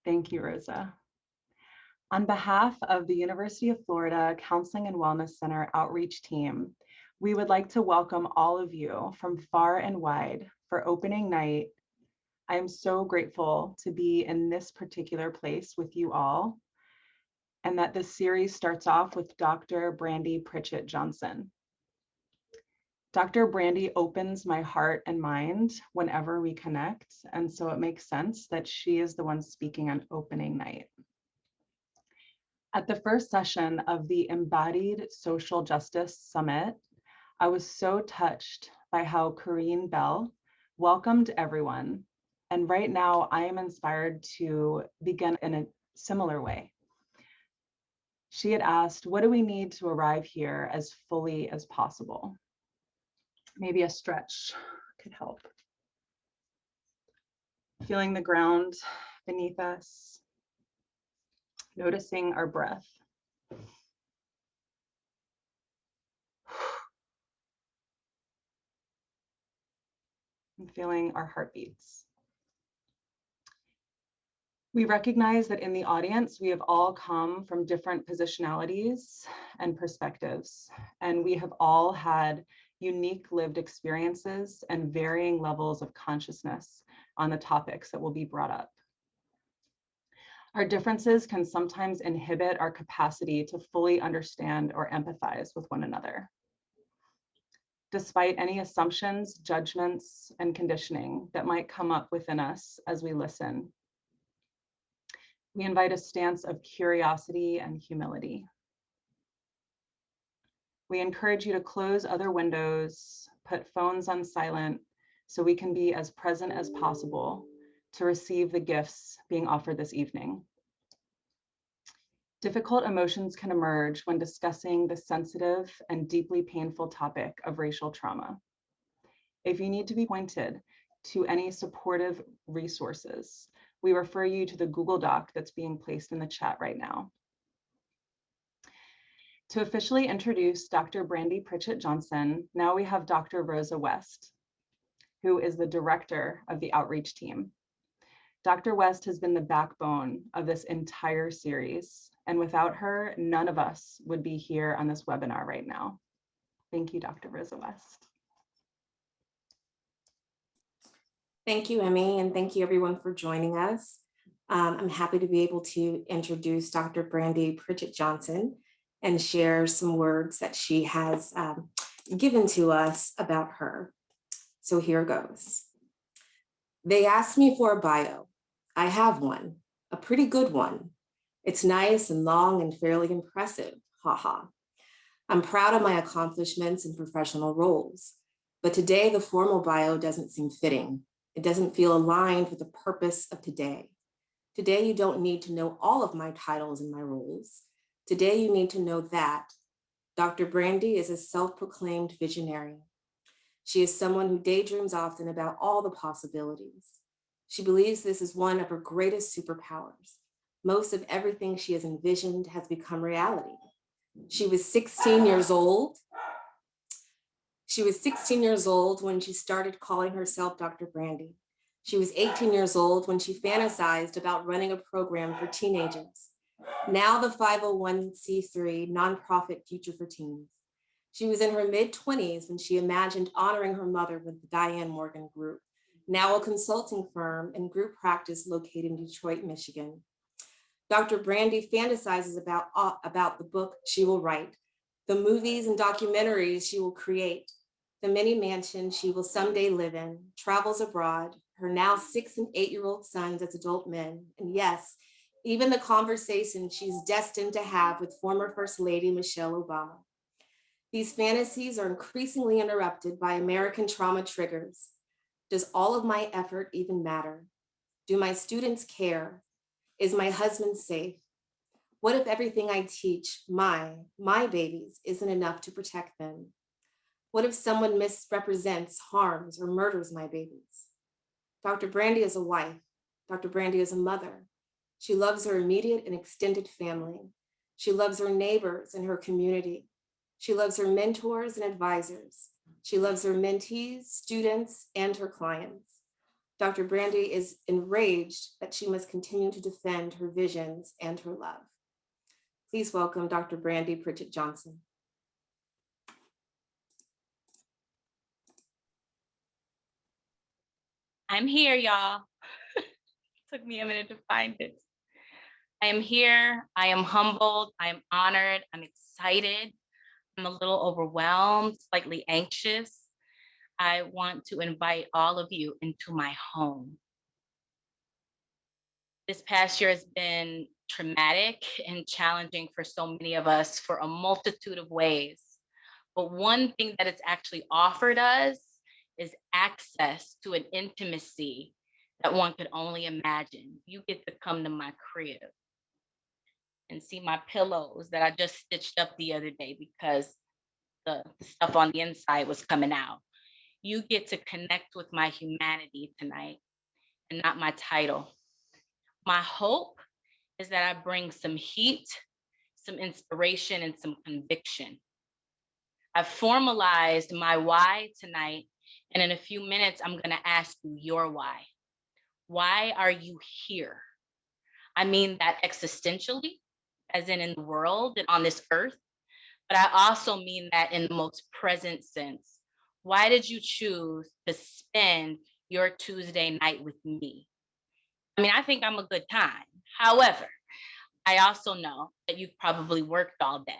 Thank you, Rosa. On behalf of the University of Florida Counseling and Wellness Center Outreach Team, we would like to welcome all of you from far and wide for opening night. I am so grateful to be in this particular place with you all, and that this series starts off with Dr. Brandi Pritchett Johnson. Dr. Brandi opens my heart and mind whenever we connect, and so it makes sense that she is the one speaking on opening night. At the first session of the Embodied Social Justice Summit, I was so touched by how Corinne Bell welcomed everyone. And right now I am inspired to begin in a similar way. She had asked, what do we need to arrive here as fully as possible? Maybe a stretch could help. Feeling the ground beneath us. Noticing our breath. And feeling our heartbeats. We recognize that in the audience, we have all come from different positionalities and perspectives, and we have all had unique lived experiences and varying levels of consciousness on the topics that will be brought up. Our differences can sometimes inhibit our capacity to fully understand or empathize with one another. Despite any assumptions, judgments, and conditioning that might come up within us as we listen, we invite a stance of curiosity and humility. We encourage you to close other windows, put phones on silent, so we can be as present as possible to receive the gifts being offered this evening. Difficult emotions can emerge when discussing the sensitive and deeply painful topic of racial trauma. If you need to be pointed to any supportive resources, we refer you to the Google Doc that's being placed in the chat right now. To officially introduce Dr. Brandi Pritchett Johnson, now we have Dr. Rosa West, who is the director of the outreach team. Dr. West has been the backbone of this entire series, and without her, none of us would be here on this webinar right now. Thank you, Dr. Rosa West. Thank you, Emmy, and thank you everyone for joining us. I'm happy to be able to introduce Dr. Brandi Pritchett Johnson and share some words that she has given to us about her. So here goes. They asked me for a bio. I have one, a pretty good one. It's nice and long and fairly impressive, haha. I'm proud of my accomplishments and professional roles, but today the formal bio doesn't seem fitting. It doesn't feel aligned with the purpose of today. Today, you don't need to know all of my titles and my roles. Today, you need to know that Dr. Brandi is a self-proclaimed visionary. She is someone who daydreams often about all the possibilities. She believes this is one of her greatest superpowers. Most of everything she has envisioned has become reality. She was 16 years old. She was 16 years old when she started calling herself Dr. Brandi. She was 18 years old when she fantasized about running a program for teenagers. Now the 501c3 nonprofit Future for Teens. She was in her mid-20s when she imagined honoring her mother with the Diane Morgan Group, now a consulting firm and group practice located in Detroit, Michigan. Dr. Brandi fantasizes about the book she will write, the movies and documentaries she will create, the mini mansion she will someday live in, travels abroad, her now 6 and 8-year-old sons as adult men, and yes, even the conversation she's destined to have with former First Lady Michelle Obama. These fantasies are increasingly interrupted by American trauma triggers. Does all of my effort even matter? Do my students care? Is my husband safe? What if everything I teach my babies isn't enough to protect them? What if someone misrepresents, harms, or murders my babies? Dr. Brandi is a wife. Dr. Brandi is a mother. She loves her immediate and extended family. She loves her neighbors and her community. She loves her mentors and advisors. She loves her mentees, students, and her clients. Dr. Brandi is enraged that she must continue to defend her visions and her love. Please welcome Dr. Brandi Pritchett Johnson. I'm here, y'all. Took me a minute to find it. I am here. I am humbled. I am honored. I'm excited. I'm a little overwhelmed, slightly anxious. I want to invite all of you into my home. This past year has been traumatic and challenging for so many of us for a multitude of ways. But one thing that it's actually offered us is access to an intimacy that one could only imagine. You get to come to my crib and see my pillows that I just stitched up the other day because the stuff on the inside was coming out. You get to connect with my humanity tonight and not my title. My hope is that I bring some heat, some inspiration, and some conviction. I've formalized my why tonight, and in a few minutes, I'm going to ask you your why. Why are you here? I mean that existentially, as in the world and on this earth, but I also mean that in the most present sense. Why did you choose to spend your Tuesday night with me? I mean, I think I'm a good time. However, I also know that you've probably worked all day.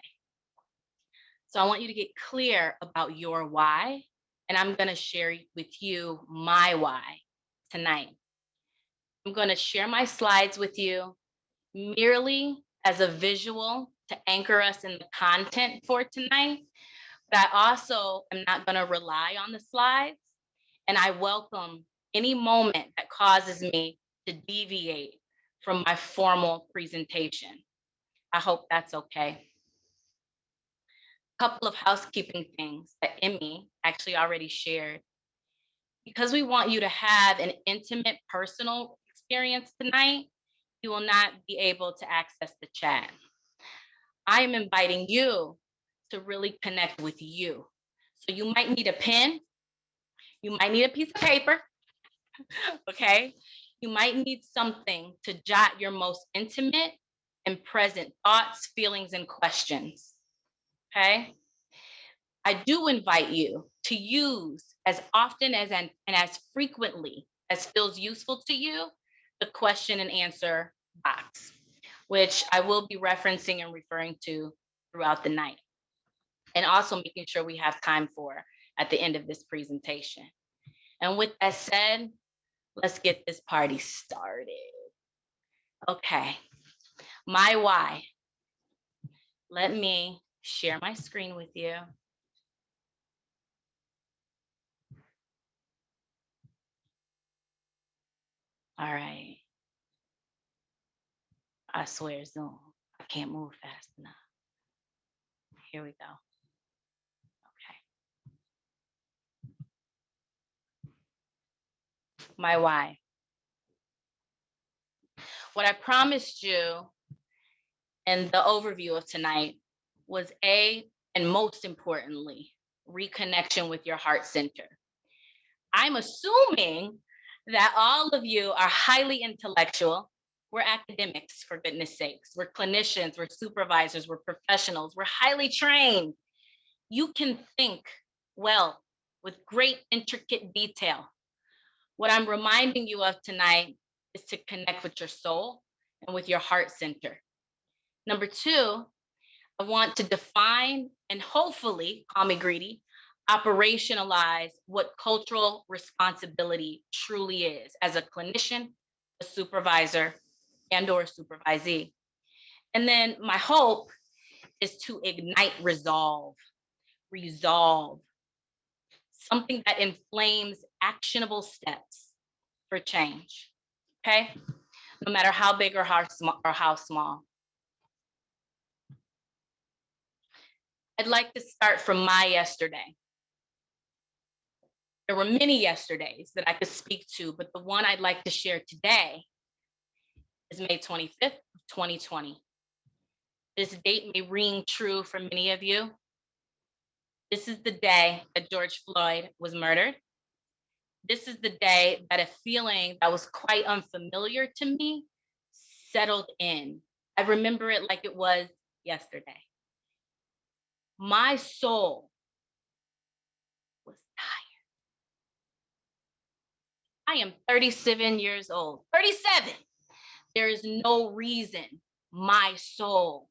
So I want you to get clear about your why, and I'm going to share with you my why tonight. I'm going to share my slides with you merely as a visual to anchor us in the content for tonight, but I also am not going to rely on the slides, and I welcome any moment that causes me to deviate from my formal presentation. I hope that's okay. A couple of housekeeping things that Emmy actually already shared. Because we want you to have an intimate, personal experience tonight, you will not be able to access the chat. I am inviting you to really connect with you. So you might need a pen, you might need a piece of paper, okay? You might need something to jot your most intimate and present thoughts, feelings, and questions, okay? I do invite you to use as often as and as frequently as feels useful to you, the question and answer box, which I will be referencing and referring to throughout the night. And also making sure we have time for at the end of this presentation. And with that said, let's get this party started. Okay, my why. Let me share my screen with you. All right. I swear, Zoom, I can't move fast enough. Here we go. Okay. My why. What I promised you in the overview of tonight was and most importantly, reconnection with your heart center. I'm assuming that all of you are highly intellectual. We're academics, for goodness sakes. We're clinicians, we're supervisors, we're professionals, we're highly trained. You can think well with great intricate detail. What I'm reminding you of tonight is to connect with your soul and with your heart center. Number two, I want to define and hopefully, call me greedy, operationalize what cultural responsibility truly is as a clinician, a supervisor, and or supervisee. And then my hope is to ignite resolve, something that inflames actionable steps for change, okay? No matter how big or how small. I'd like to start from my yesterday. There were many yesterdays that I could speak to, but the one I'd like to share today is May 25th, 2020. This date may ring true for many of you. This is the day that George Floyd was murdered. This is the day that a feeling that was quite unfamiliar to me settled in. I remember it like it was yesterday. My soul was tired. I am 37 years old. 37. There is no reason my soul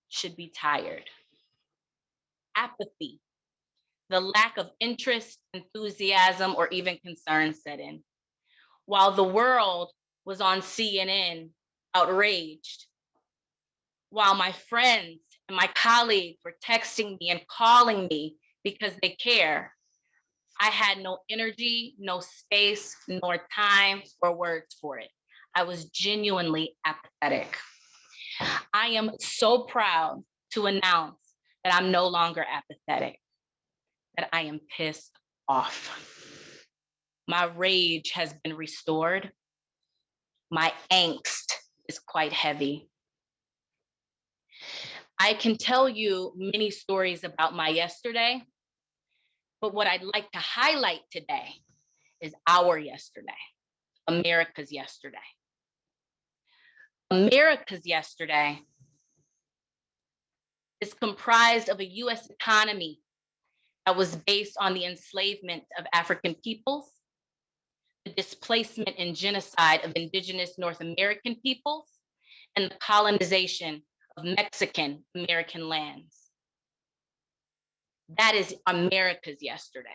should be tired. Apathy, the lack of interest, enthusiasm, or even concern set in. While the world was on CNN outraged, while my friends and my colleagues were texting me and calling me because they care, I had no energy, no space, nor time or words for it. I was genuinely apathetic. I am so proud to announce that I'm no longer apathetic, that I am pissed off. My rage has been restored. My angst is quite heavy. I can tell you many stories about my yesterday, but what I'd like to highlight today is our yesterday, America's yesterday. America's yesterday is comprised of a US economy that was based on the enslavement of African peoples, the displacement and genocide of indigenous North American peoples, and the colonization of Mexican American lands. That is America's yesterday.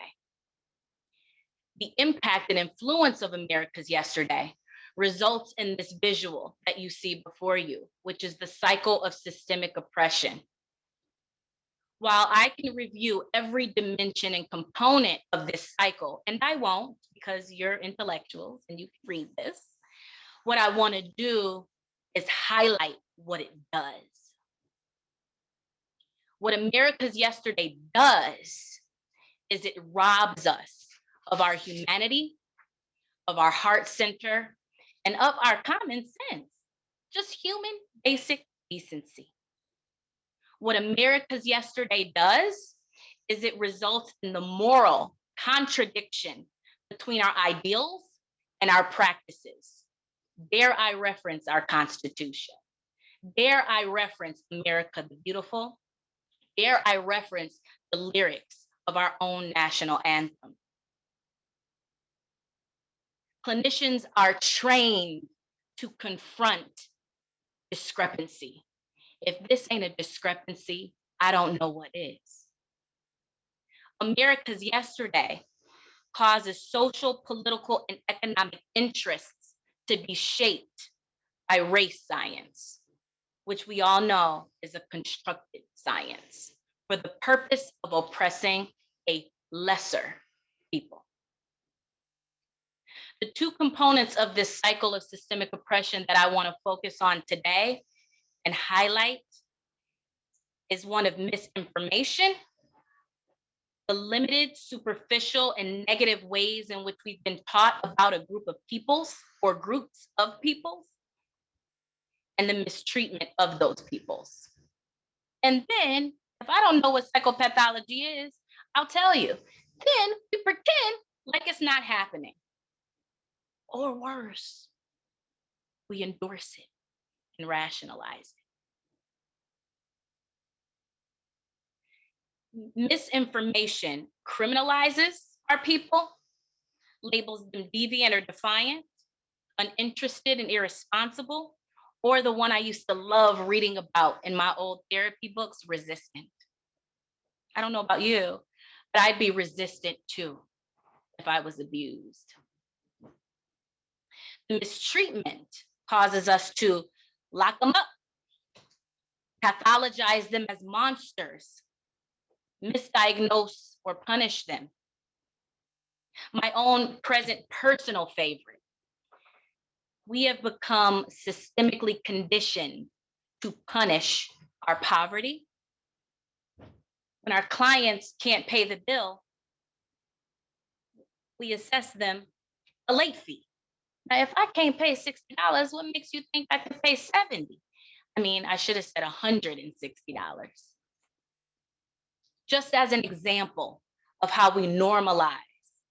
The impact and influence of America's yesterday results in this visual that you see before you, which is the cycle of systemic oppression. While I can review every dimension and component of this cycle, and I won't because you're intellectuals and you can read this, what I want to do is highlight what it does. What America's yesterday does is it robs us of our humanity, of our heart center, and of our common sense, just human basic decency. What America's yesterday does is it results in the moral contradiction between our ideals and our practices. Dare I reference our Constitution? Dare I reference America the Beautiful? Dare I reference the lyrics of our own national anthem? Clinicians are trained to confront discrepancy. If this ain't a discrepancy, I don't know what is. America's yesterday causes social, political, and economic interests to be shaped by race science, which we all know is a constructed science for the purpose of oppressing a lesser people. The two components of this cycle of systemic oppression that I want to focus on today and highlight is one of misinformation, the limited, superficial, and negative ways in which we've been taught about a group of peoples or groups of peoples, and the mistreatment of those peoples. And then, if I don't know what psychopathology is, I'll tell you. Then we pretend like it's not happening. Or worse, we endorse it and rationalize it. Misinformation criminalizes our people, labels them deviant or defiant, uninterested and irresponsible, or the one I used to love reading about in my old therapy books, resistant. I don't know about you, but I'd be resistant too if I was abused. The mistreatment causes us to lock them up, pathologize them as monsters, misdiagnose or punish them. My own present personal favorite. We have become systemically conditioned to punish our poverty. When our clients can't pay the bill, we assess them a late fee. Now, if I can't pay $60, what makes you think I can pay $70? I mean, I should have said $160. Just as an example of how we normalize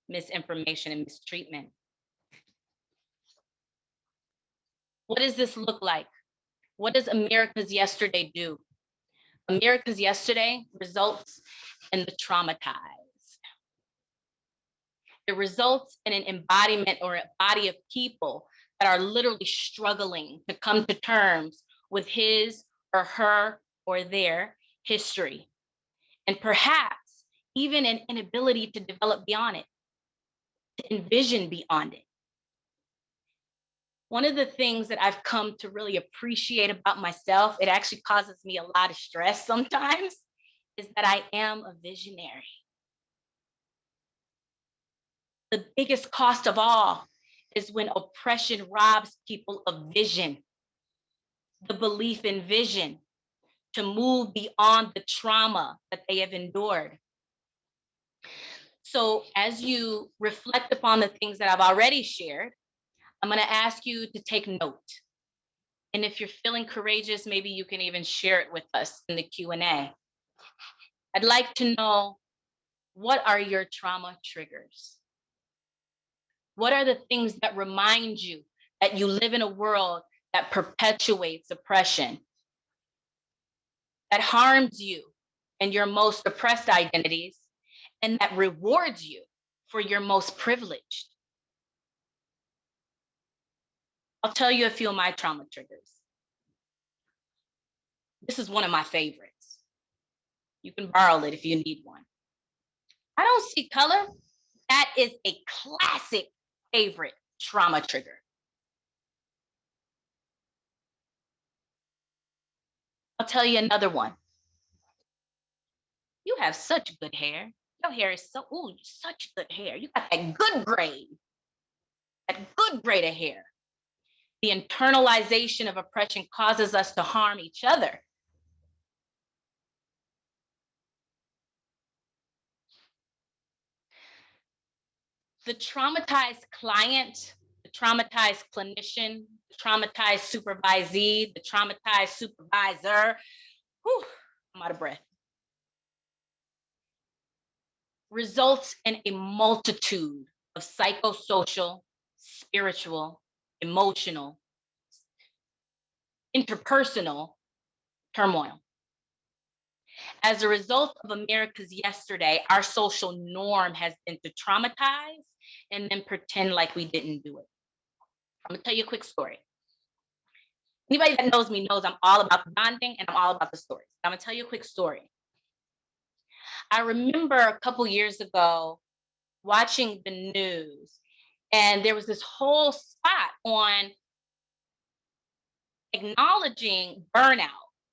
misinformation, and mistreatment. What does this look like? What does America's Yesterday do? America's Yesterday results in the traumatized. It results in an embodiment or a body of people that are literally struggling to come to terms with his or her or their history, and perhaps even an inability to develop beyond it, to envision beyond it. One of the things that I've come to really appreciate about myself, it actually causes me a lot of stress sometimes, is that I am a visionary. The biggest cost of all is when oppression robs people of vision, the belief in vision, to move beyond the trauma that they have endured. So as you reflect upon the things that I've already shared, I'm going to ask you to take note. And if you're feeling courageous, maybe you can even share it with us in the Q&A. I'd like to know, what are your trauma triggers? What are the things that remind you that you live in a world that perpetuates oppression, that harms you and your most oppressed identities, and that rewards you for your most privileged? I'll tell you a few of my trauma triggers. This is one of my favorites. You can borrow it if you need one. I don't see color. That is a classic favorite trauma trigger. I'll tell you another one. You have such good hair. Your hair is such good hair. You got that good grade of hair. The internalization of oppression causes us to harm each other. The traumatized client, the traumatized clinician, the traumatized supervisee, the traumatized supervisor, I'm out of breath, results in a multitude of psychosocial, spiritual, emotional, interpersonal turmoil. As a result of America's Yesterday, our social norm has been to traumatize and then pretend like we didn't do it. I'm gonna tell you a quick story. Anybody that knows me knows I'm all about the bonding and I'm all about the stories. I'm gonna tell you a quick story. I remember a couple years ago watching the news, and there was this whole spot on acknowledging burnout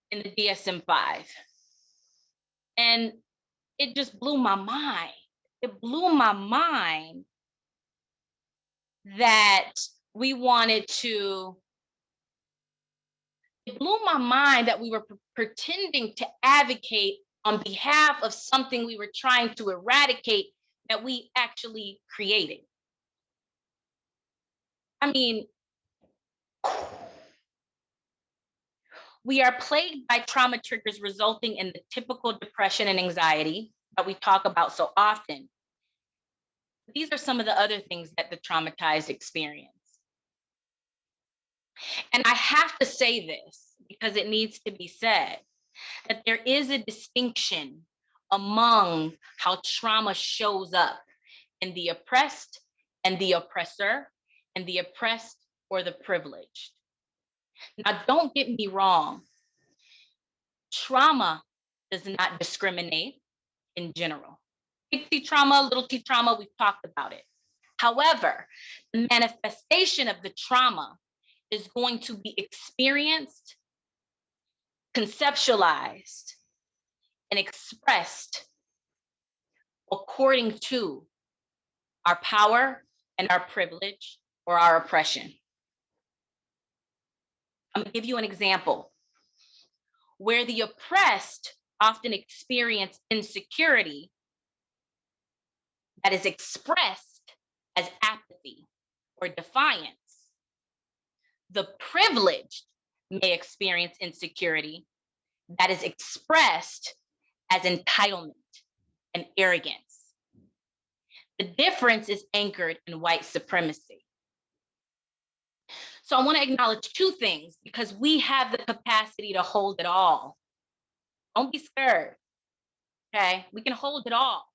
in the DSM-5. And it just blew my mind. It blew my mind that we wanted to, it blew my mind that we were pretending to advocate on behalf of something we were trying to eradicate that we actually created. I mean, we are plagued by trauma triggers resulting in the typical depression and anxiety that we talk about so often. These are some of the other things that the traumatized experience. And I have to say this because it needs to be said, that there is a distinction among how trauma shows up in the oppressed and the oppressor, and the oppressed or the privileged. Now, don't get me wrong. Trauma does not discriminate in general. Big T trauma, little t trauma, we've talked about it. However, the manifestation of the trauma is going to be experienced, conceptualized, and expressed according to our power and our privilege or our oppression. I'm gonna give you an example. Where the oppressed often experience insecurity that is expressed as apathy or defiance, the privileged may experience insecurity that is expressed as entitlement and arrogance. The difference is anchored in white supremacy. So I want to acknowledge two things because we have the capacity to hold it all. Don't be scared, okay? We can hold it all.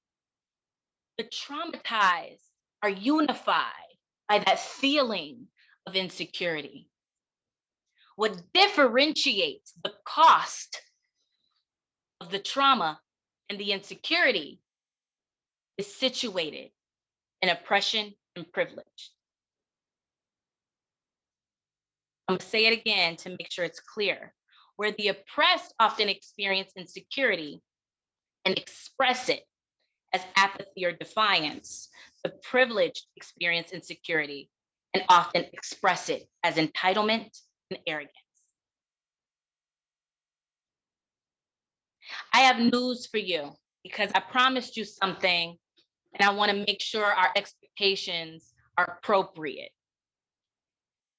The traumatized are unified by that feeling of insecurity. What differentiates the cost of the trauma and the insecurity is situated in oppression and privilege. I'm going to say it again to make sure it's clear. Where the oppressed often experience insecurity and express it as apathy or defiance, the privileged experience insecurity and often express it as entitlement and arrogance. I have news for you because I promised you something and I want to make sure our expectations are appropriate.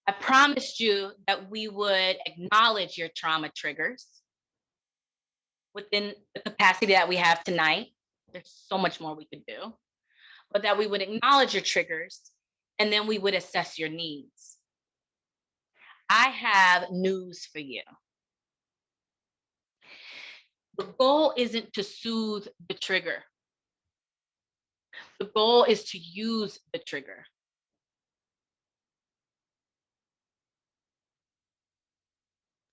I promised you that we would acknowledge your trauma triggers within the capacity that we have tonight. There's so much more we could do, but that we would acknowledge your triggers and then we would assess your needs. I have news for you. The goal isn't to soothe the trigger. The goal is to use the trigger.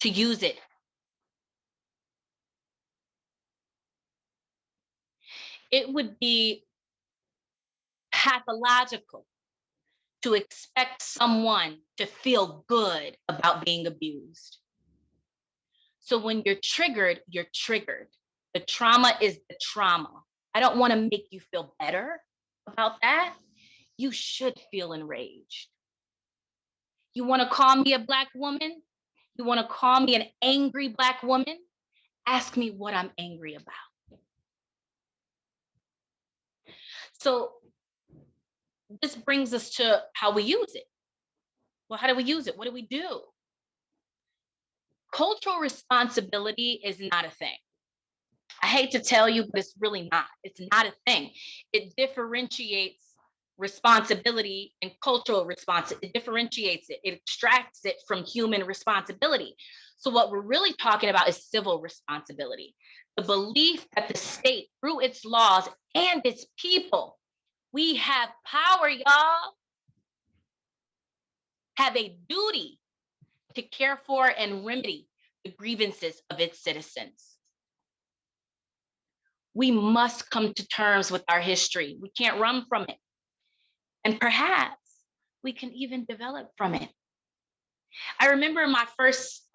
To use it. It would be pathological to expect someone to feel good about being abused. So when you're triggered, you're triggered. The trauma is the trauma. I don't want to make you feel better about that. You should feel enraged. You want to call me a Black woman? You want to call me an angry Black woman? Ask me what I'm angry about. So this brings us to how we use it. Well, how do we use it? What do we do? Cultural responsibility is not a thing. I hate to tell you, but it's really not. It's not a thing. It differentiates responsibility and cultural responsibility. It differentiates it. It extracts it from human responsibility. So what we're really talking about is civil responsibility. The belief that the state, through its laws and its people, we have power, y'all, have a duty to care for and remedy the grievances of its citizens. We must come to terms with our history. We can't run from it. And perhaps we can even develop from it. I remember my first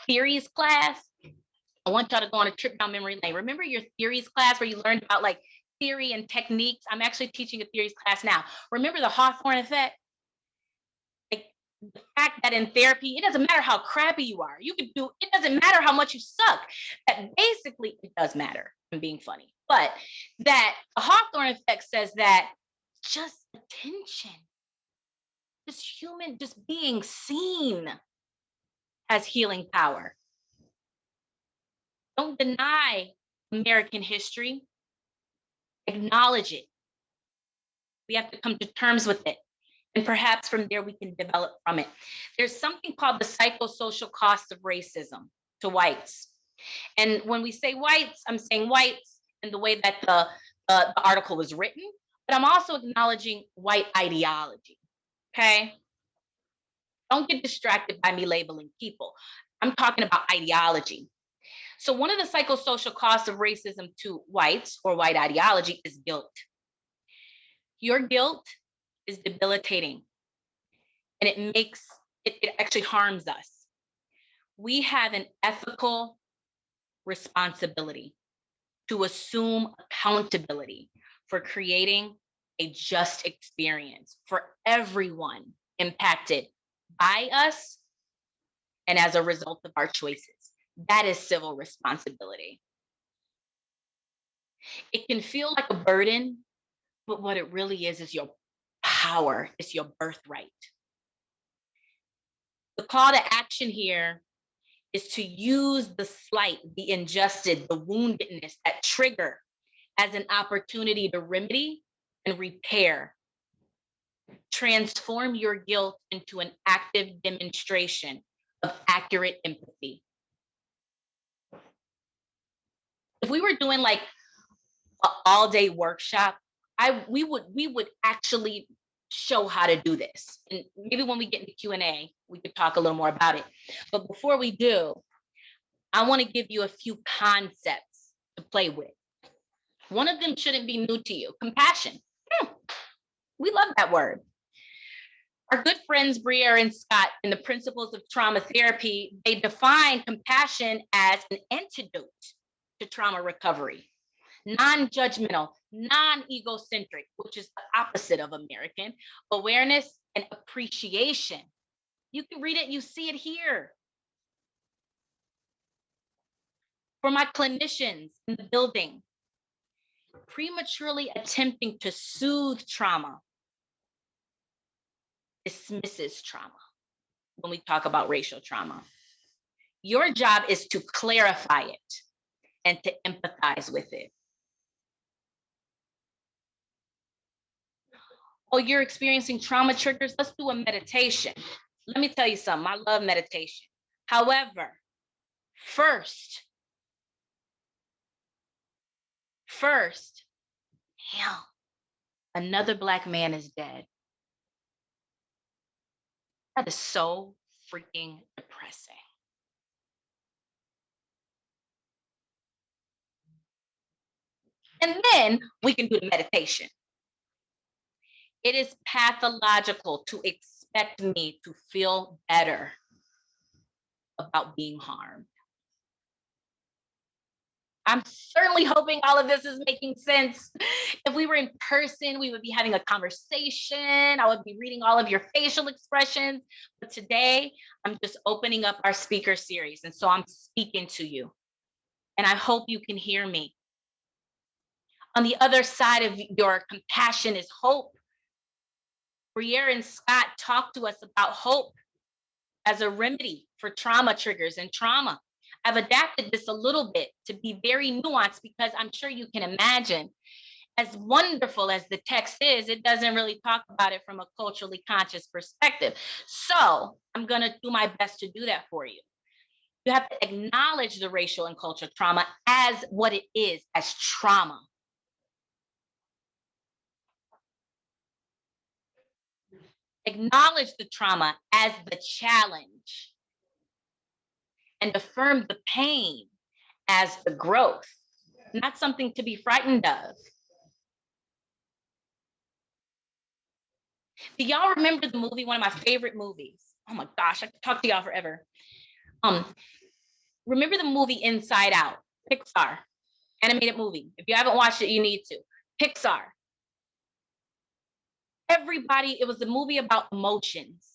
theories class. I want y'all to go on a trip down memory lane. Remember your theories class where you learned about like theory and techniques? I'm actually teaching a theories class now. Remember the Hawthorne effect? Like the fact that in therapy, it doesn't matter how crappy you are. You could do, it doesn't matter how much you suck. That basically, it does matter. I'm being funny. But that the Hawthorne effect says that just attention, just being seen has healing power. Don't deny American history. Acknowledge it. We have to come to terms with it. And perhaps from there we can develop from it. There's something called the psychosocial cost of racism to whites. And when we say whites, I'm saying whites in the way that the article was written, but I'm also acknowledging white ideology, okay? Don't get distracted by me labeling people. I'm talking about ideology. So one of the psychosocial costs of racism to whites or white ideology is guilt. Your guilt is debilitating and it actually harms us. We have an ethical responsibility to assume accountability for creating a just experience for everyone impacted by us and as a result of our choices. That is civil responsibility. It can feel like a burden, but what it really is your power, it's your birthright. The call to action here is to use the slight, the injustice, the woundedness, that trigger as an opportunity to remedy and repair. Transform your guilt into an active demonstration of accurate empathy. If we were doing like an all-day workshop, we would actually show how to do this. And maybe when we get into Q&A, we could talk a little more about it. But before we do, I want to give you a few concepts to play with. One of them shouldn't be new to you. Compassion. We love that word. Our good friends Briere and Scott in the Principles of Trauma Therapy, they define compassion as an antidote to trauma recovery. Non-judgmental, non-egocentric, which is the opposite of American, awareness and appreciation. You can read it, you see it here. For my clinicians in the building, prematurely attempting to soothe trauma dismisses trauma when we talk about racial trauma. Your job is to clarify it and to empathize with it. Oh, you're experiencing trauma triggers? Let's do a meditation. Let me tell you something. I love meditation. However, first, damn, another Black man is dead. That is so freaking depressing. And then we can do the meditation. It is pathological to expect me to feel better about being harmed. I'm certainly hoping all of this is making sense. If we were in person, we would be having a conversation. I would be reading all of your facial expressions. But today, I'm just opening up our speaker series. And so I'm speaking to you. And I hope you can hear me. On the other side of your compassion is hope. Briere and Scott talked to us about hope as a remedy for trauma triggers and trauma. I've adapted this a little bit to be very nuanced because I'm sure you can imagine, as wonderful as the text is, it doesn't really talk about it from a culturally conscious perspective. So I'm going to do my best to do that for you. You have to acknowledge the racial and cultural trauma as what it is, as trauma. Acknowledge the trauma as the challenge and affirm the pain as the growth, not something to be frightened of. Do y'all remember the movie, one of my favorite movies? Oh my gosh, I could talk to y'all forever. Remember the movie Inside Out, Pixar, animated movie. If you haven't watched it, you need to. Pixar. Everybody, it was a movie about emotions.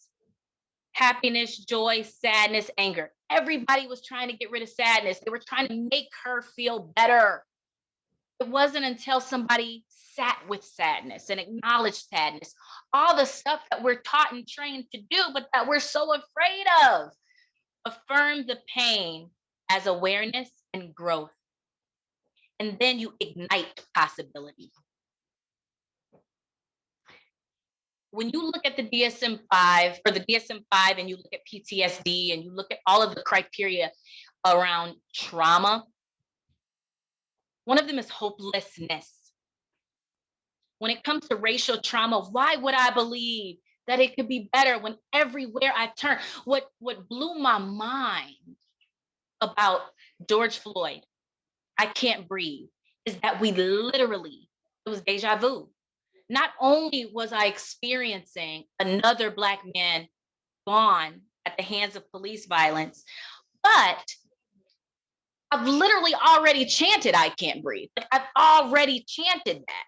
Happiness, joy, sadness, anger. Everybody was trying to get rid of sadness. They were trying to make her feel better. It wasn't until somebody sat with sadness and acknowledged sadness, all the stuff that we're taught and trained to do, but that we're so afraid of. Affirm the pain as awareness and growth. And then you ignite possibility. When you look at the DSM-5 or the DSM-5 and you look at PTSD and you look at all of the criteria around trauma, one of them is hopelessness. When it comes to racial trauma, why would I believe that it could be better when everywhere I turn? What blew my mind about George Floyd, I can't breathe, is that we literally, it was deja vu. Not only was I experiencing another Black man gone at the hands of police violence, but I've literally already chanted, I can't breathe. Like, I've already chanted that.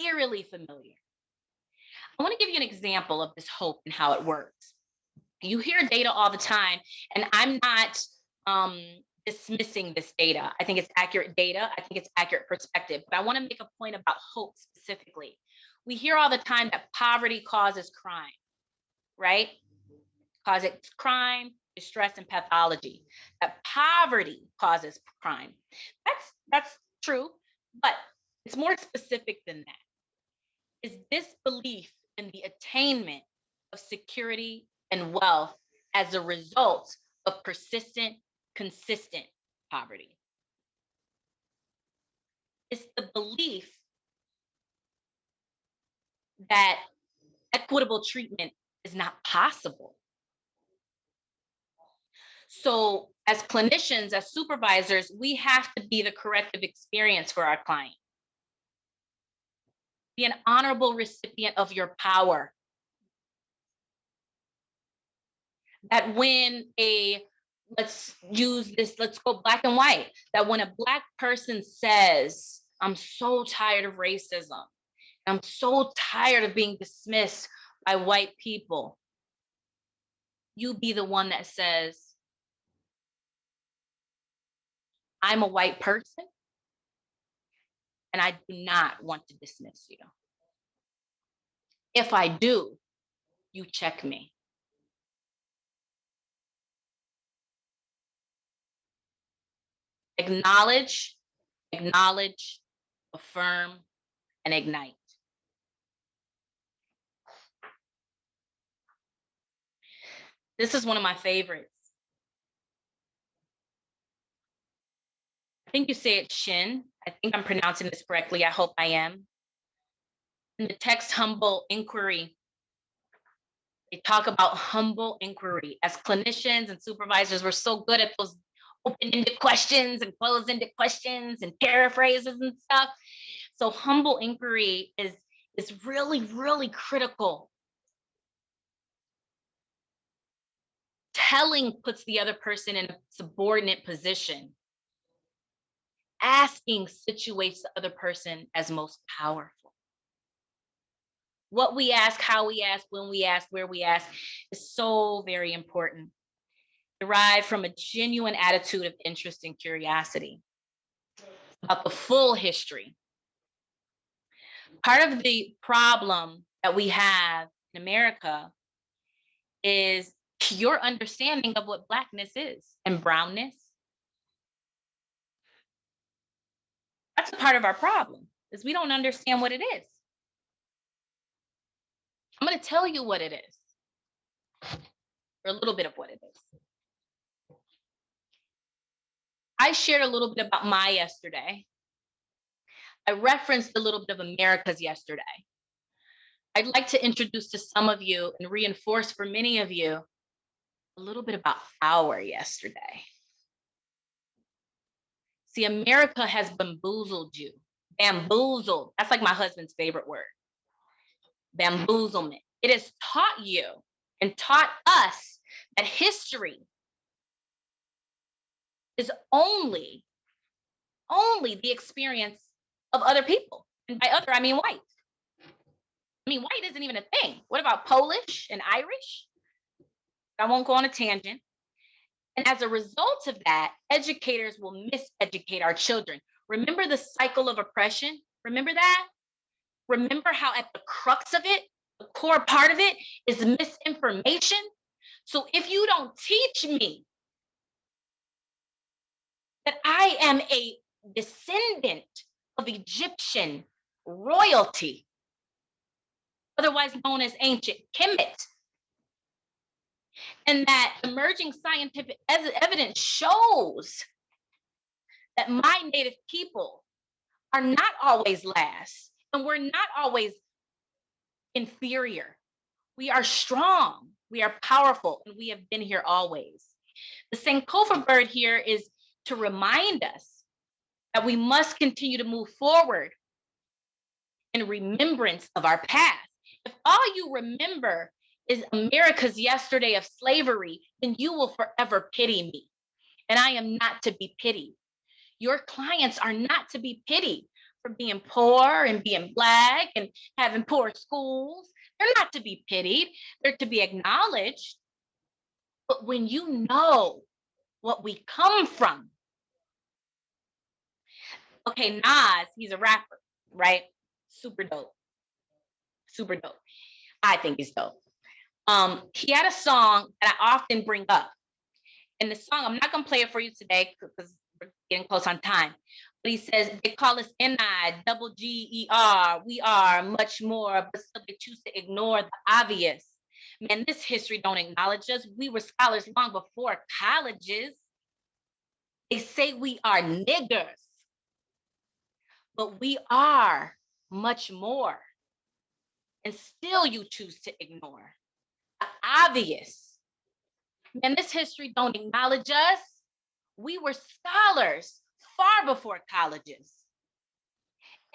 Eerily familiar. I want to give you an example of this hope and how it works. You hear data all the time, and I'm not dismissing this data. I think it's accurate data. I think it's accurate perspective. But I want to make a point about hope specifically. We hear all the time that poverty causes crime, right? Causes crime, distress, and pathology. That poverty causes crime. That's true, but it's more specific than that. Is this belief in the attainment of security and wealth as a result of persistent, consistent poverty. It's the belief that equitable treatment is not possible. So as clinicians, as supervisors, we have to be the corrective experience for our client. Be an honorable recipient of your power. That when let's go black and white, that when a Black person says, I'm so tired of racism, I'm so tired of being dismissed by white people, you be the one that says, I'm a white person and I do not want to dismiss you. If I do, you check me. Acknowledge, affirm, and ignite. This is one of my favorites. I think you say it Shin. I think I'm pronouncing this correctly. I hope I am. In the text, Humble Inquiry, they talk about humble inquiry. As clinicians and supervisors, we're so good at those open-ended questions and closed-ended questions and paraphrases and stuff. So humble inquiry is really, really critical. Telling puts the other person in a subordinate position. Asking situates the other person as most powerful. What we ask, how we ask, when we ask, where we ask is so very important. Derived from a genuine attitude of interest and curiosity about the full history. Part of the problem that we have in America is your understanding of what Blackness is and brownness. That's a part of our problem, is we don't understand what it is. I'm going to tell you what it is, or a little bit of what it is. I shared a little bit about my yesterday. I referenced a little bit of America's yesterday. I'd like to introduce to some of you and reinforce for many of you a little bit about our yesterday. See, America has bamboozled you. Bamboozled. That's like my husband's favorite word. Bamboozlement. It has taught you and taught us that history is only the experience of other people. And by other, I mean white. I mean, white isn't even a thing. What about Polish and Irish? I won't go on a tangent. And as a result of that, educators will miseducate our children. Remember the cycle of oppression? Remember that? Remember how at the crux of it, the core part of it is misinformation? So if you don't teach me that I am a descendant of Egyptian royalty, otherwise known as ancient Kemet, and that emerging scientific evidence shows that my native people are not always last, and we're not always inferior. We are strong, we are powerful, and we have been here always. The Sankofa bird here is to remind us that we must continue to move forward in remembrance of our past. If all you remember is America's yesterday of slavery, then you will forever pity me. And I am not to be pitied. Your clients are not to be pitied for being poor and being Black and having poor schools. They're not to be pitied. They're to be acknowledged. But when you know what we come from, okay, Nas, he's a rapper, right? Super dope. Super dope. I think he's dope. He had a song that I often bring up. And the song, I'm not going to play it for you today because we're getting close on time. But he says, they call us NIGGER. We are much more, but still they choose to ignore the obvious. Man, this history don't acknowledge us. We were scholars long before colleges. They say we are niggers, but we are much more. And still you choose to ignore the obvious. Man, this history don't acknowledge us. We were scholars far before colleges.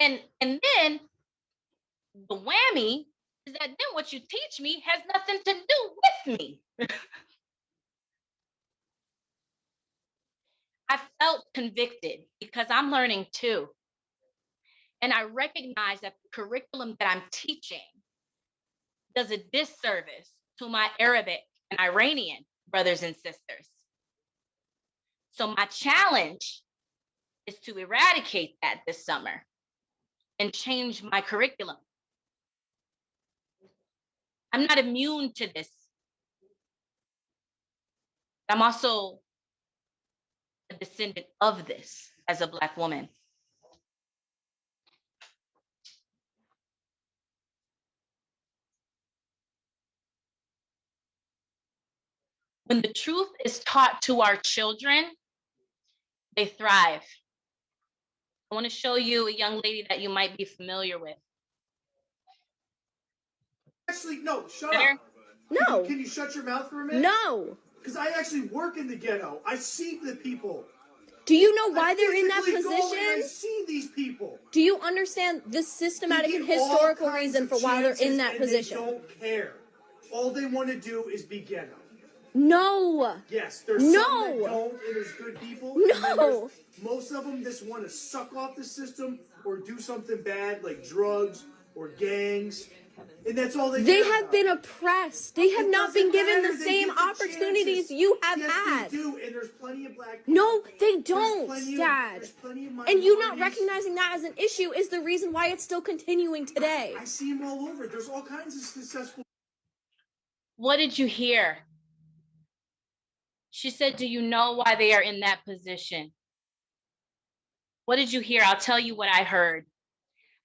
And then the whammy is that then what you teach me has nothing to do with me. I felt convicted because I'm learning too. And I recognize that the curriculum that I'm teaching does a disservice to my Arabic and Iranian brothers and sisters. So my challenge is to eradicate that this summer and change my curriculum. I'm not immune to this. I'm also a descendant of this as a Black woman. When the truth is taught to our children, they thrive. I want to show you a young lady that you might be familiar with. Actually, no, shut Better? up. No. Can you shut your mouth for a minute? No. Because I actually work in the ghetto. I see the people. Do you know why I they're in that physically go and I position? see these people. Do you understand the systematic They and get all historical kinds reason of for why they're in chances that and position? They don't care. All they want to do is be ghetto. No. Yes, there's No. some that don't, and there's good people. And then No. most of them just want to suck off the system or do something bad like drugs or gangs. And that's all they They care have about. been oppressed. They have It not been doesn't given matter. the They same get the opportunities chances. you have Yes, had. they do, and there's plenty of Black people. No, they There's don't, plenty Dad. There's plenty of And you not minorities. recognizing that as an issue is the reason why it's still continuing today. I see them all over. There's all kinds of successful. What did you hear? She said, do you know why they are in that position? What did you hear? I'll tell you what I heard.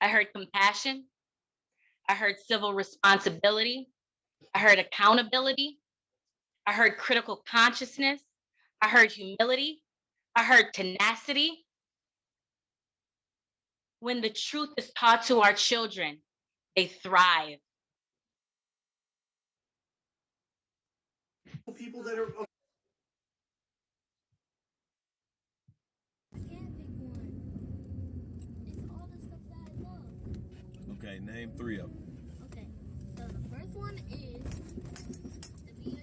I heard compassion. I heard civil responsibility. I heard accountability. I heard critical consciousness. I heard humility. I heard tenacity. When the truth is taught to our children, they thrive. People that are. Okay, name 3 of them. Okay, so the first one is to be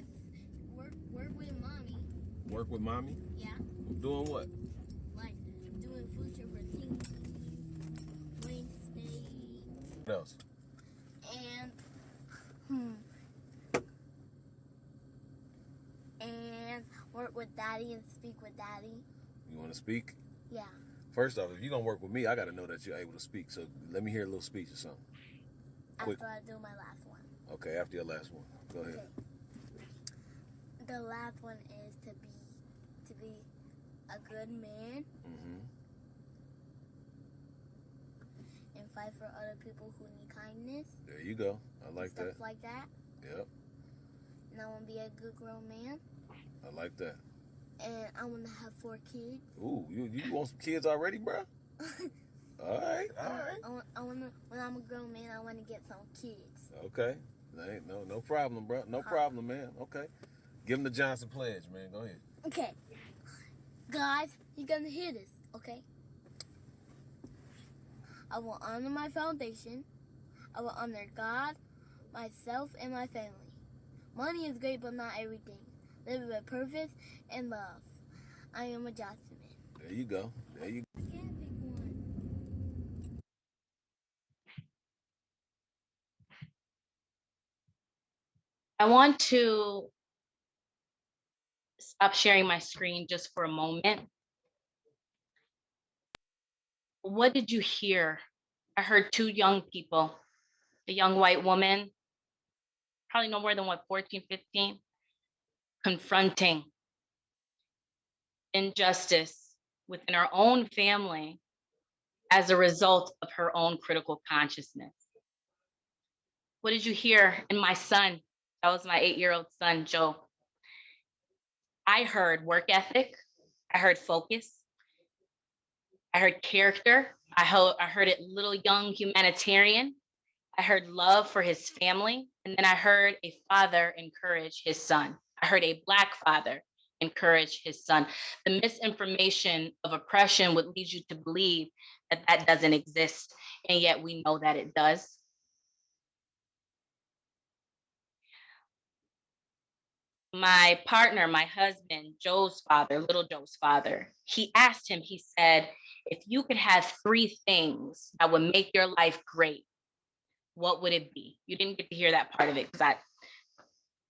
work with mommy. Work with mommy? Yeah, Doing what? like doing future for things, Wednesday, What else? and work with daddy and speak with daddy. You want to speak? Yeah. First off, if you're going to work with me, I got to know that you're able to speak. So let me hear a little speech or something. Quick. After I do my last one. Okay, after your last one. Go ahead. Okay. The last one is to be a good man Mm-hmm. and fight for other people who need kindness. There you go. I like Stuff that. like that. Yep. And I want to be a good grown man. I like that. And I want to have 4 kids. Ooh, you want some kids already, bro? All right. I want to, when I'm a grown man, I want to get some kids. Okay. Ain't no problem, bro. No problem, man. Okay. Give him the Johnson pledge, man. Go ahead. Okay. Guys, you're going to hear this, okay? I will honor my foundation. I will honor God, myself, and my family. Money is great, but not everything. Live with purpose and love. I am a Johnson man. There you go. There you go. I can't pick one. I want to stop sharing my screen just for a moment. What did you hear? I heard 2 young people, a young white woman, probably no more than 14, 15, confronting injustice within our own family as a result of her own critical consciousness. What did you hear in my son? That was my 8-year-old son, Joe. I heard work ethic. I heard focus. I heard character. I heard it little young humanitarian. I heard love for his family. And then I heard a father encourage his son. I heard a Black father encourage his son. The misinformation of oppression would lead you to believe that that doesn't exist. And yet we know that it does. My partner, my husband, Joe's father, little Joe's father, he asked him, he said, if you could have 3 things that would make your life great, what would it be? You didn't get to hear that part of it because I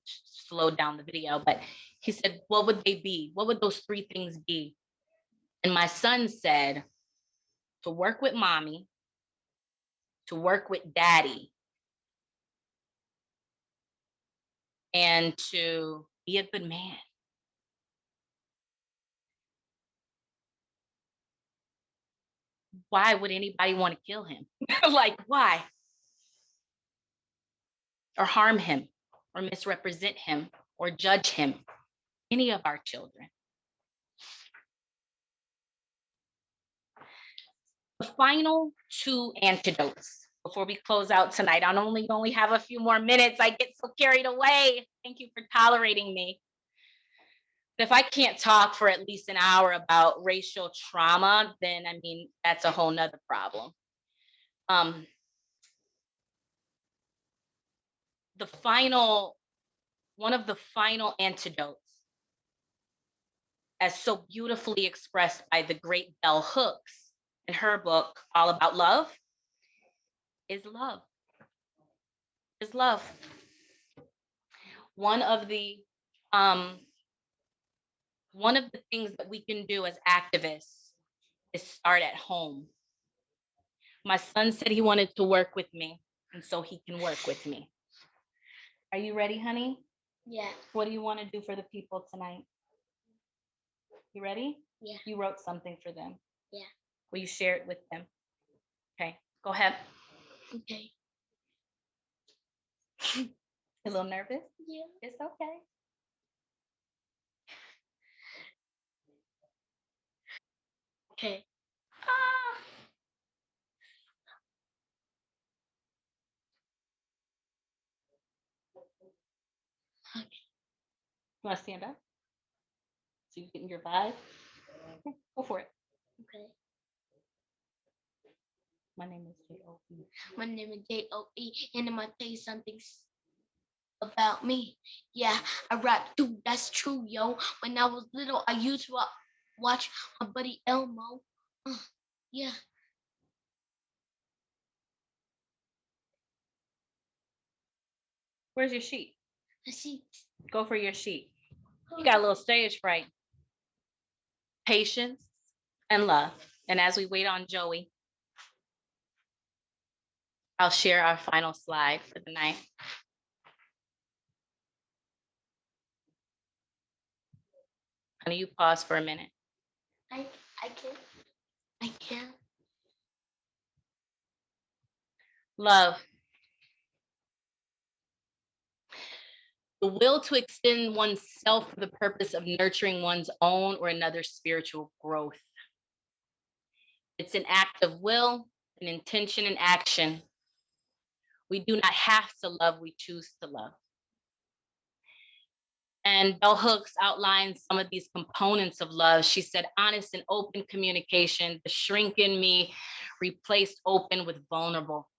slowed down the video, but he said, what would they be? What would those 3 things be? And my son said, to work with mommy, to work with daddy, and to be a good man. Why would anybody want to kill him? Like, why? Or harm him, or misrepresent him, or judge him, any of our children. The final 2 antidotes before we close out tonight. I only have a few more minutes. I get so carried away. Thank you for tolerating me. But if I can't talk for at least an hour about racial trauma, then I mean, that's a whole nother problem. One of the final antidotes, as so beautifully expressed by the great Bell Hooks in her book, All About Love, is love. Is love. One of the things that we can do as activists is start at home. My son said he wanted to work with me, and so he can work with me. Are you ready, honey? Yeah. What do you want to do for the people tonight? You ready? Yeah. You wrote something for them. Yeah. Will you share it with them? Okay, go ahead. Okay. A little nervous? Yeah. It's okay. Okay. Ah. Okay. You want to stand up? So you getting your vibe? Okay, go for it. Okay. My name is J.O.E. My name is J.O.E. and I'm gonna tell you something about me. Yeah, I rap too. That's true, yo. When I was little, I used to watch my buddy Elmo. Yeah. Where's your sheet? I see. Go for your sheet. You got a little stage fright. Patience and love. And as we wait on Joey, I'll share our final slide for the night. Honey, you pause for a minute. I can. Love. The will to extend oneself for the purpose of nurturing one's own or another's spiritual growth. It's an act of will, an intention, and action. We do not have to love, we choose to love. And Bell Hooks outlines some of these components of love. She said, honest and open communication, the shrink in me replaced open with vulnerable.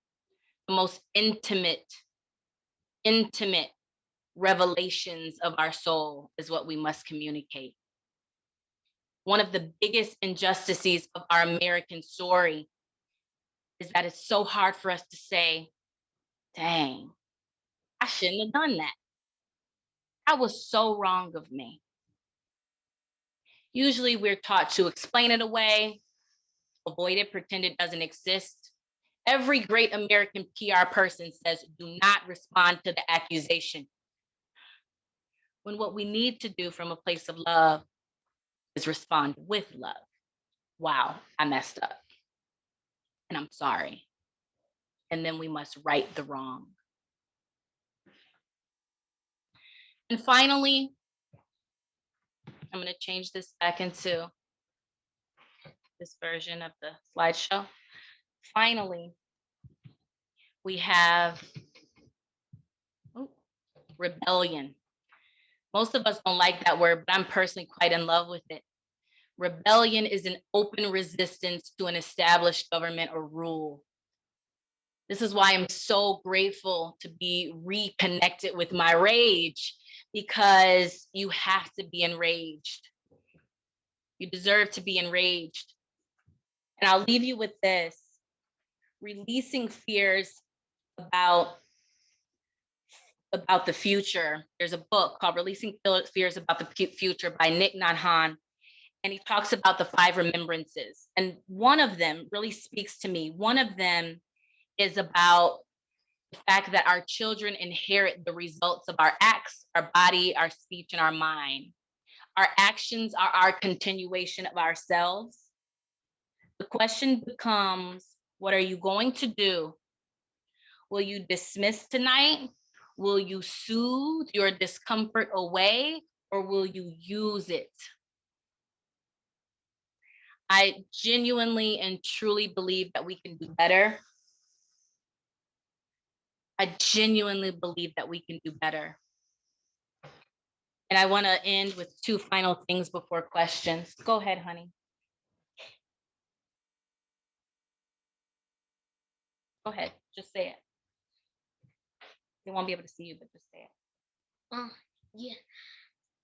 The most intimate revelations of our soul is what we must communicate. One of the biggest injustices of our American story is that it's so hard for us to say, dang, I shouldn't have done that. That was so wrong of me. Usually we're taught to explain it away, avoid it, pretend it doesn't exist. Every great American PR person says, do not respond to the accusation. When what we need to do from a place of love is respond with love. Wow, I messed up. and I'm sorry. And then we must right the wrong. And finally, I'm going to change this back into this version of the slideshow. Finally, we have rebellion. Most of us don't like that word, but I'm personally quite in love with it. Rebellion is an open resistance to an established government or rule. This is why I'm so grateful to be reconnected with my rage, because you have to be enraged. You deserve to be enraged. And I'll leave you with this: releasing fears about the future. There's a book called Releasing Fears About the Future by Nick Nanhan. And he talks about the 5 remembrances. And one of them really speaks to me. One of them is about the fact that our children inherit the results of our acts, our body, our speech, and our mind. Our actions are our continuation of ourselves. The question becomes, what are you going to do? Will you dismiss tonight? Will you soothe your discomfort away, or will you use it? I genuinely and truly believe that we can do better. I genuinely believe that we can do better. And I want to end with 2 final things before questions. Go ahead, honey. Go ahead, just say it. They won't be able to see you, but just say it. Yeah.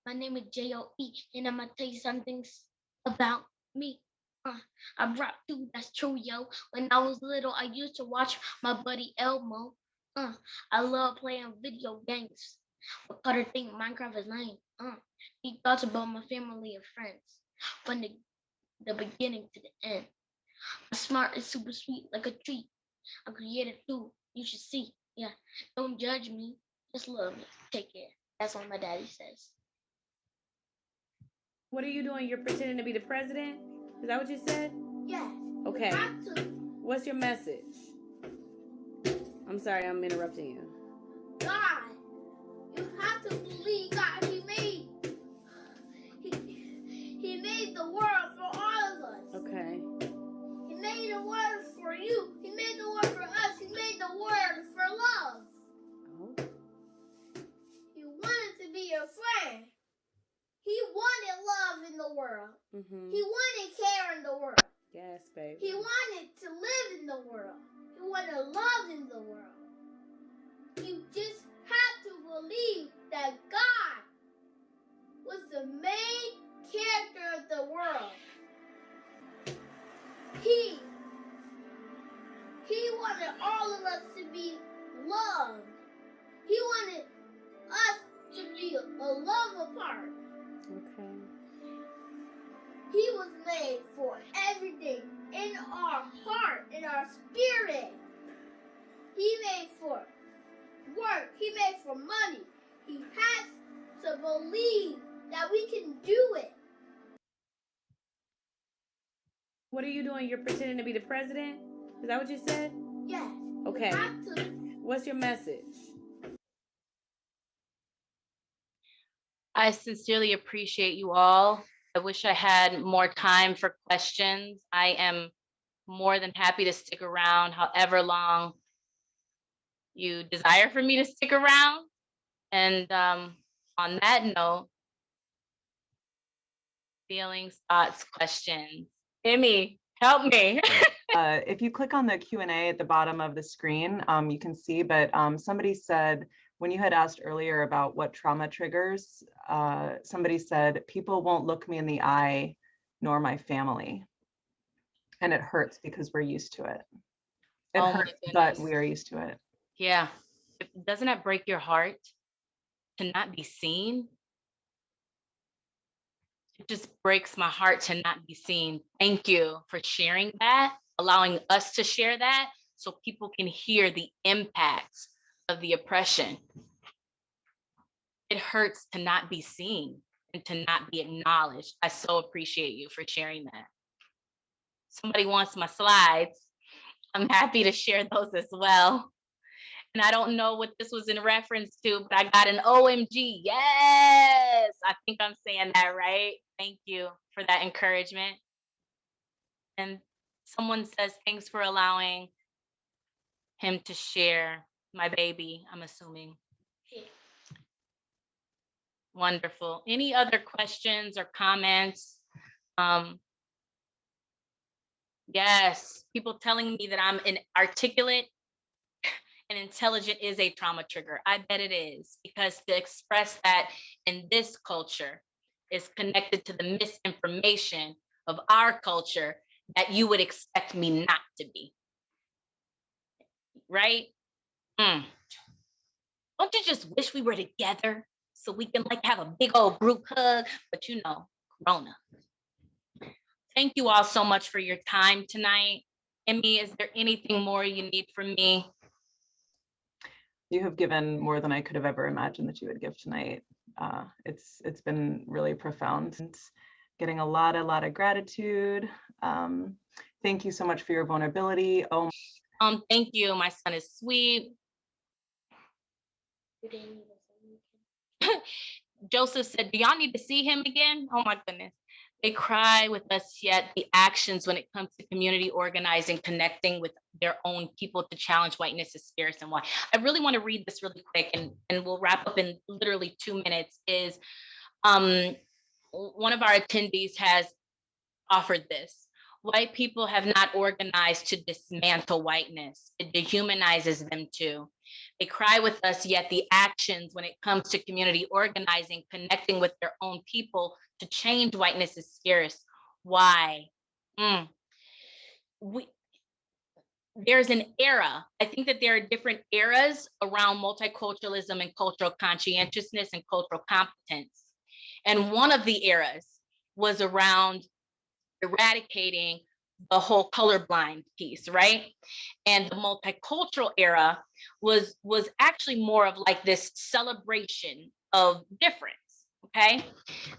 My name is J-O-E, and I'm gonna tell you some things about me. I brought 2, that's true, yo. When I was little, I used to watch my buddy Elmo. I love playing video games. What Carter think Minecraft is lame. He thoughts about my family and friends from the beginning to the end. I'm smart and super sweet like a treat. I'm creative too. You should see. Yeah. Don't judge me. Just love me. Take care. That's what my daddy says. What are you doing? You're pretending to be the president? Is that what you said? Yes. Okay. What's your message? I'm sorry, I'm interrupting you. God, you have to believe God. He made the world for all of us. Okay. He made the world for you. He made the world for us. He made the world for love. Oh. He wanted to be your friend. He wanted love in the world. Mm-hmm. He wanted care in the world. Yes, baby. He wanted to live in the world. He wanted love in the world. You just have to believe that God was the main character of the world. He wanted all of us to be loved. He wanted us to be a love apart. Okay. He was made for everything in our heart, in our spirit. He made for work. He made for money. He has to believe that we can do it. What are you doing? You're pretending to be the president? Is that what you said? Yes. Okay. What's your message? I sincerely appreciate you all. I wish I had more time for questions. I am more than happy to stick around however long you desire for me to stick around. And on that note, feelings, thoughts, questions. Emmy, help me. If you click on the Q&A at the bottom of the screen, you can see, but somebody said, when you had asked earlier about what trauma triggers, somebody said, people won't look me in the eye, nor my family. And it hurts because we're used to it. It hurts, but we are used to it. Yeah. Doesn't that break your heart to not be seen? It just breaks my heart to not be seen. Thank you for sharing that, allowing us to share that so people can hear the impacts of the oppression. It hurts to not be seen and to not be acknowledged. I so appreciate you for sharing that. Somebody wants my slides. I'm happy to share those as well. And I don't know what this was in reference to, but I got an OMG. Yes, I think I'm saying that right. Thank you for that encouragement. And someone says, thanks for allowing him to share, my baby, I'm assuming. Wonderful. Any other questions or comments? Yes, people telling me that I'm inarticulate and intelligent is a trauma trigger. I bet it is, because to express that in this culture is connected to the misinformation of our culture that you would expect me not to be. Right? Don't you just wish we were together so we can like have a big old group hug? But you know, Corona. Thank you all so much for your time tonight. Emmy, is there anything more you need from me? You have given more than I could have ever imagined that you would give tonight. It's been really profound. Getting a lot of gratitude. Thank you so much for your vulnerability. Oh. Thank you. My son is sweet. Joseph said, do y'all need to see him again? Oh my goodness. They cry with us, yet the actions when it comes to community organizing, connecting with their own people to challenge whiteness is scarce and why. I really want to read this really quick and we'll wrap up in literally 2 minutes. Is one of our attendees has offered this. White people have not organized to dismantle whiteness. It dehumanizes them too. They cry with us, yet the actions when it comes to community organizing, connecting with their own people to change whiteness is scarce. Why? There's an era. I think that there are different eras around multiculturalism and cultural conscientiousness and cultural competence. And one of the eras was around eradicating the whole colorblind piece, right? And the multicultural era was actually more of like this celebration of difference, okay?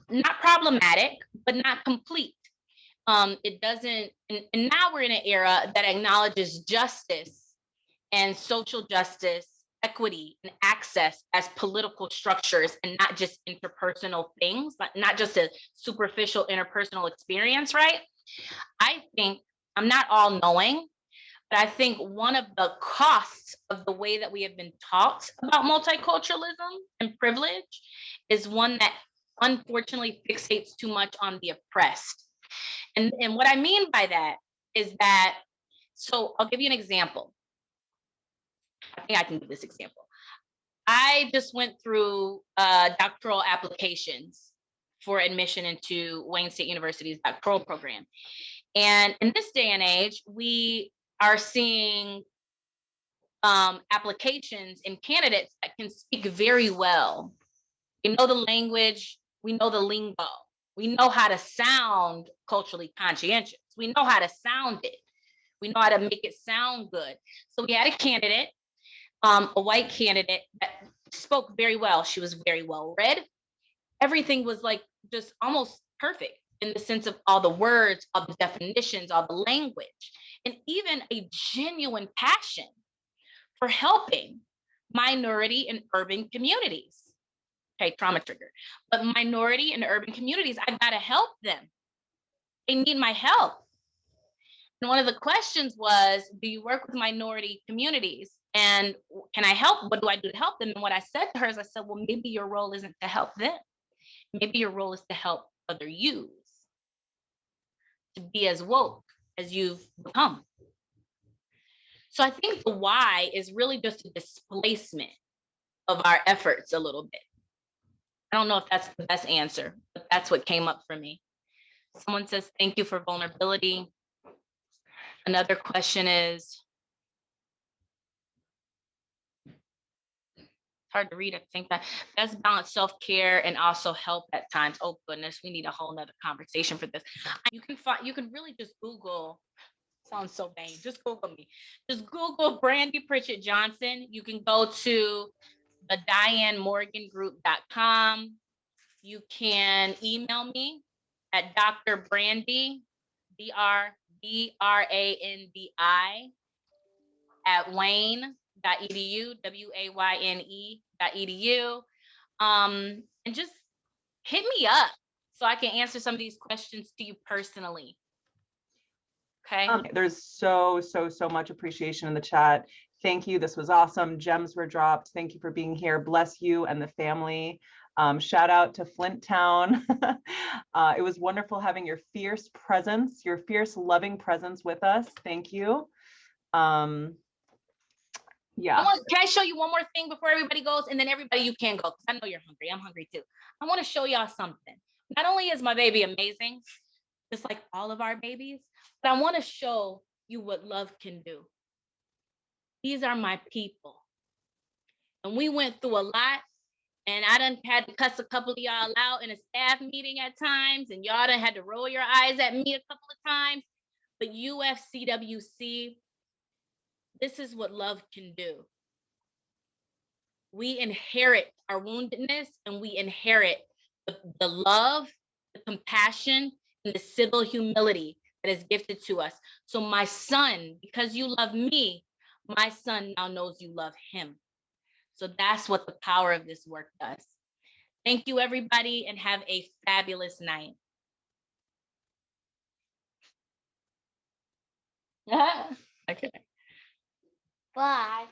Not problematic, but not complete. It doesn't, and now we're in an era that acknowledges justice and social justice, equity and access as political structures and not just interpersonal things, not just a superficial interpersonal experience, right? I think, I'm not all knowing, but I think one of the costs of the way that we have been taught about multiculturalism and privilege is one that unfortunately fixates too much on the oppressed. And what I mean by that is that, so I'll give you an example. I think I can give this example. I just went through doctoral applications for admission into Wayne State University's doctoral program. And in this day and age, we are seeing applications and candidates that can speak very well. We know the language, we know the lingo, we know how to sound culturally conscientious, we know how to sound it, we know how to make it sound good. So we had a candidate, a white candidate that spoke very well. She was very well read. Everything was like just almost perfect in the sense of all the words, all the definitions, all the language, and even a genuine passion for helping minority and urban communities. Okay, trauma trigger. But minority and urban communities, I gotta help them. They need my help. And one of the questions was, do you work with minority communities? And can I help? What do I do to help them? And what I said to her is I said, well, maybe your role isn't to help them. Maybe your role is to help other yous to be as woke as you've become. So I think the why is really just a displacement of our efforts a little bit. I don't know if that's the best answer, but that's what came up for me. Someone says, thank you for vulnerability. Another question is, hard to read at the same time. Best balance self-care and also help at times. Oh goodness, we need a whole nother conversation for this. You can really just Google, sounds so vain, just Google me. Just Google Brandi Pritchett Johnson. You can go to the DianeMorganGroup.com. You can email me at Dr. Brandi, BRANDI at wayne.edu, WAYNE.edu. And just hit me up so I can answer some of these questions to you personally. Okay. There's so much appreciation in the chat. Thank you. This was awesome. Gems were dropped. Thank you for being here. Bless you and the family. Shout out to Flint Town. It was wonderful having your fierce presence, your fierce loving presence with us. Thank you. Yeah. Can I show you one more thing before everybody goes? And then everybody, you can go, because I know you're hungry. I'm hungry too. I want to show y'all something. Not only is my baby amazing, just like all of our babies, but I want to show you what love can do. These are my people. And we went through a lot, and I done had to cuss a couple of y'all out in a staff meeting at times, and y'all done had to roll your eyes at me a couple of times. But UFCWC, this is what love can do. We inherit our woundedness, and we inherit the love, the compassion, and the civil humility that is gifted to us. So my son, because you love me, my son now knows you love him. So that's what the power of this work does. Thank you, everybody, and have a fabulous night. Okay. Bye.